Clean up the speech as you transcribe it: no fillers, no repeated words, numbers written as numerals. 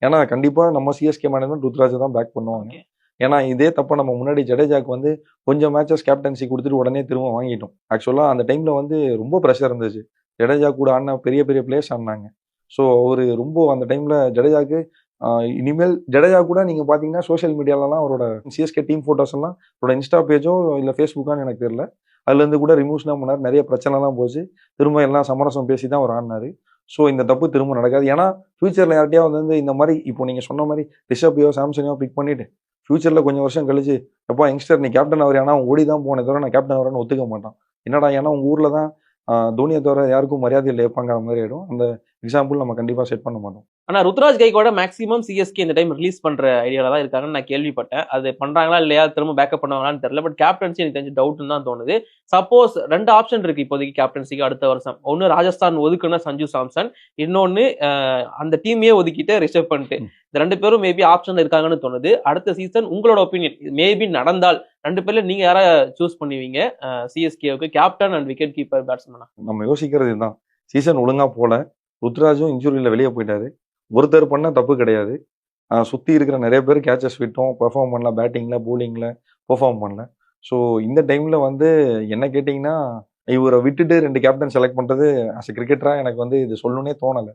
ஏன்னா கண்டிப்பா நம்ம சிஎஸ்கே மேனேஜ்மெண்ட் ருத்ராஜை தான் பேக் பண்ணுவாங்க. ஓகே. ஏன்னா இதே தப்ப நம்ம முன்னாடி ஜடேஜாக்கு வந்து கொஞ்சம் மேட்சஸ் கேப்டன்சி கொடுத்துட்டு உடனே திரும்ப வாங்கிட்டோம். ஆக்சுவலா அந்த டைம்ல வந்து ரொம்ப ப்ரெஷர் இருந்துச்சு. ஜடேஜா கூட ஆடின பெரிய பெரிய பிளேயர்ஸ் ஆடினாங்க. ஸோ அவரு ரொம்ப அந்த டைம்ல ஜடேஜாக்கு இனிமேல் ஜடேஜா கூட நீங்க பாத்தீங்கன்னா சோஷியல் மீடியாலலாம் அவரோட சிஎஸ்கே டீம் போட்டோஸ் எல்லாம் அவரோட இன்ஸ்டா பேஜோ இல்ல ஃபேஸ்புக்கான்னு எனக்கு தெரியல. அதுல இருந்து கூட ரிமூவ்ஸ்லாம் பண்ணாரு. நிறைய பிரச்சனைலாம் போச்சு. திரும்ப எல்லாம் சமரசம் பேசி தான் அவர் ஆடினாரு. ஸோ இந்த தப்பு திரும்ப நடக்காது. ஏன்னா ஃபியூச்சர்ல யார்ட்டையாவது வந்து இந்த மாதிரி இப்போ நீங்க சொன்ன மாதிரி ரிஷப்பையோ சாம்சனையோ பிக் பண்ணிட்டு ஃபியூச்சர்ல கொஞ்சம் வருஷம் கழிச்சு எப்பா யங்ஸ்டர் நீ கேப்டன் அவர் ஏன்னா ஓடி தான் போனே தவிர நான் கேப்டன் வரேன்னு ஒத்துக்க மாட்டான். என்னடா ஏன்னா உங்க ஊர்ல தான் தோனியை தவிர யாருக்கும் மரியாதை இல்லை வைப்பாங்கிற மாதிரி ஆயிடும். அந்த எக்ஸாம்பிள் நம்ம கண்டிப்பா செட் பண்ண மாட்டோம். ஆனா ருத்ராஜ் கைக்கோட மேக்ஸிமம் சிஎஸ்கே இந்த டைம் ரிலீஸ் பண்ற ஐடியால தான் இருக்காங்கன்னு நான் கேள்விப்பட்டேன். அது பண்றாங்களா இல்லையா, திரும்ப பேக்கப் பண்ணுவாங்களான்னு தெரியல. பட் கேப்டன்சி எனக்கு தெரிஞ்சு டவுட்னு தான் தோணுது. சப்போஸ் 2 ஆப்ஷன் இருக்கு இப்போதைக்கு கேப்டன்சிக்கு அடுத்த வருஷம். ஒன்னு ராஜஸ்தான் ஒதுக்குன சஞ்சு சாம்சன், இன்னொன்னு அந்த டீமையே ஒதுக்கிட்டு ரிஷப் பண்ணிட்டு, இந்த 2 பேரும் மேபி ஆப்ஷன்ல இருக்காங்கன்னு தோணுது. அடுத்த சீசன் உங்களோட ஒப்பீனியன் மேபி நடந்தால் 2 பேர்ல நீங்க யாரை சூஸ் பண்ணுவீங்க சிஎஸ்கேவுக்கு கேப்டன் அண்ட் விக்கெட் கீப்பர் பேட்ஸ்மேனா? நம்ம யோசிக்கிறது இதுதான். சீசன் ஒழுங்கா போல, ருத்ராஜும் இன்ஜுரியில வெளியே போயிட்டாரு. ஒருத்தர் பண்ண தப்பு கிடையாது. சுத்தி இருக்கிற நிறைய பேர் கேச்சஸ் விட்டோம், பெர்ஃபார்ம் பண்ணல, பேட்டிங்ல போலிங்ல பெர்ஃபார்ம் பண்ணல. ஸோ இந்த டைம்ல வந்து என்ன கேட்டிங்கன்னா இவரை விட்டுட்டு 2 கேப்டன் செலக்ட் பண்றது அஸ் எ கிரிக்கெட்டரா எனக்கு வந்து இது சொல்லணும்னே தோணலை.